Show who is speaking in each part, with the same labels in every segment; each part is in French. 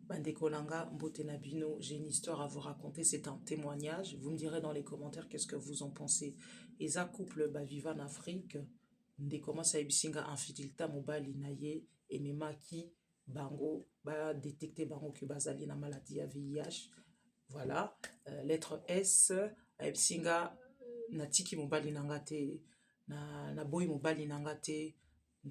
Speaker 1: Bandeko Nanga, Mbote Nabino, j'ai une histoire à vous raconter, c'est un témoignage. Vous me direz dans les commentaires qu'est-ce que vous en pensez. Eza couple vivant en Afrique, nde commence à ebisinga infidélité mobile naye et memaki bango ba détecter bango que bazali na maladie à VIH. Voilà, lettre S a ebisinga natiki mobile nanga te na boy mobile nanga te.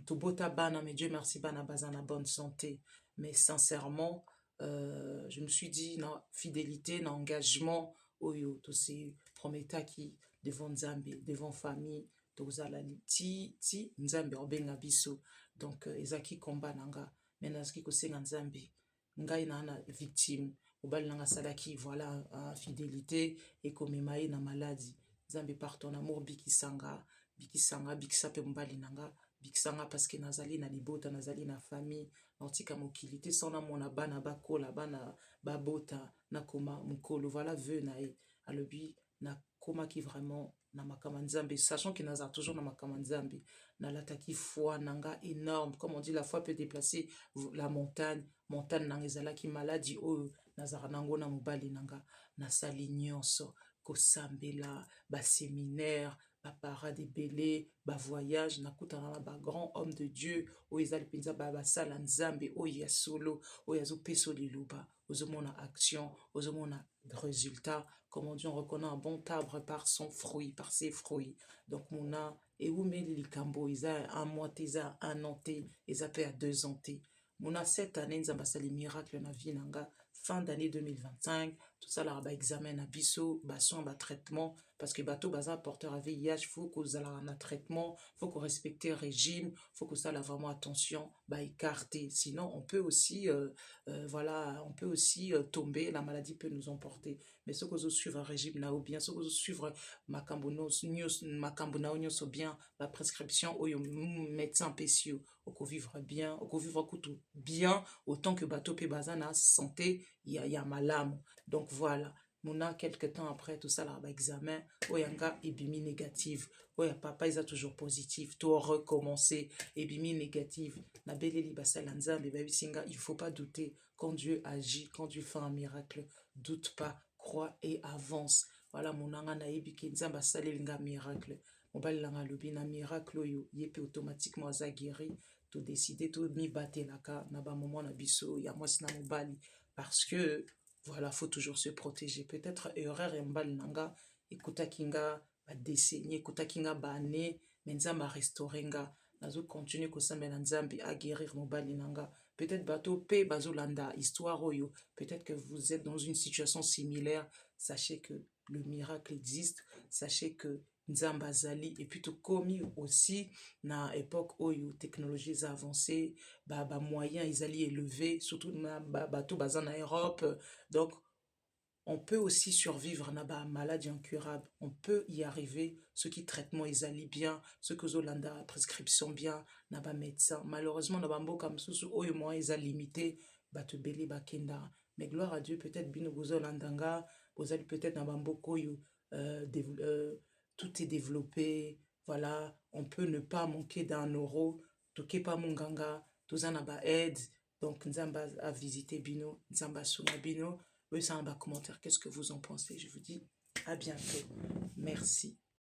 Speaker 1: Tobota bana, mais Dieu merci, bana bazana bonne santé. Mais sincèrement, je me suis dit, non, fidélité, non, engagement, oyo, tous ces prometa qui, devant Nzambe, devant famille, tozala ti Nzambe obenga biso. Donc, ezaki combat nanga, mais naski kosenga Nzambe, ngai na victime, obal nanga salaki, voilà, fidélité, et komemaye na maladie. Nzambe par ton amour, bikisanga, bikisa pe mbali nanga, bikisanga parce que nazali na libota, nazali na famille, nautika mokili te sona mona bana bakola bana babota nakoma mukolo, voilà vœu na e alobi nakoma ki vraiment na makama Nzambe, sachant que naza toujours na makama Nzambe na lataki foi nanga énorme, comme on dit, la foi peut déplacer la montagne nanga ezalaki maladie oyo nazara nango na mobali nanga nasali nyonso kosambela baséminaire baparade ebele bavoyage nakutana na bagrand homme de Dieu oyo ezali mpenza basala Nzambe oyo ya solo oyo azopesa liloba ozomona action ozomona résultat. Comme on dit, on reconnaît un bon arbre par son fruit, par ses fruits. Donc mona eumeli likambo eza un mois te eza un an te eza pe à 2 ans te mona cette année nzambe asali miracle na vie nanga fin d'année 2025 tout ça là ba examen na biso ba soin ba traitement parce que bato baza porteur à VIH faut que vous allez un traitement faut qu'on respecte le régime faut que ça là vraiment attention ba écarter sinon on peut aussi voilà on peut aussi tomber la maladie peut nous emporter mais ce que vous suivre un régime là ou bien ce que vous suivre makambo na nyonso bien la prescription oyo médecin pesio oko vivre bien oko vivre kutu bien autant que bato pe bazana santé ya malamu. Donc voilà, mona quelque temps après tout ça là ba examen oyanga ebimi négative oya papa ils a toujours positif tout recommencer ebimi négative na beleli basala Nzambe ba bisinga il faut pas douter quand Dieu agit quand Dieu fait un miracle doute pas crois et avance. Voilà monanga na ebiki Nzambe asali nga miracle mobali langa lobi na miracle oyo yepe automatiquement aza guéri to décider to mi batelaka na ba moment na biso ya mwasi na mobali parce que voilà, faut toujours se protéger. Peut-être erreur et mbal nanga, écoute kinga, ba décennie, écoute kinga ba année, mais nzamba restaurer nga, nazo continuer ko sambe na nzambe à guérir mobali nanga. Peut-être bateau pe bazolanda histoire oyo. Peut-être que vous êtes dans une situation similaire, sachez que le miracle existe, sachez que Nzamba Zali et puis tout commis aussi na époque oyo technologies avancées ba moyens ils allaient élevés surtout na bateau bazan en Europe donc on peut aussi survivre na ba maladie incurable on peut y arriver ceux qui traitement ils allaient bien ceux que zolanda prescription bien na ba médecin malheureusement na ba mboka msusu oyo moyens ils a limité bato belé bakenda mais gloire à Dieu peut-être bino bozolandanga vous allez peut-être na ba mboka oyo tout est développé. Voilà, on peut ne pas manquer d'un euro. Toke pa munganga, tozana ba aide. Donc, Nzamba a visité Bino, Nzamba Souna Bino. Eux, ça en bas commentaire. Qu'est-ce que vous en pensez? Je vous dis à bientôt. Merci.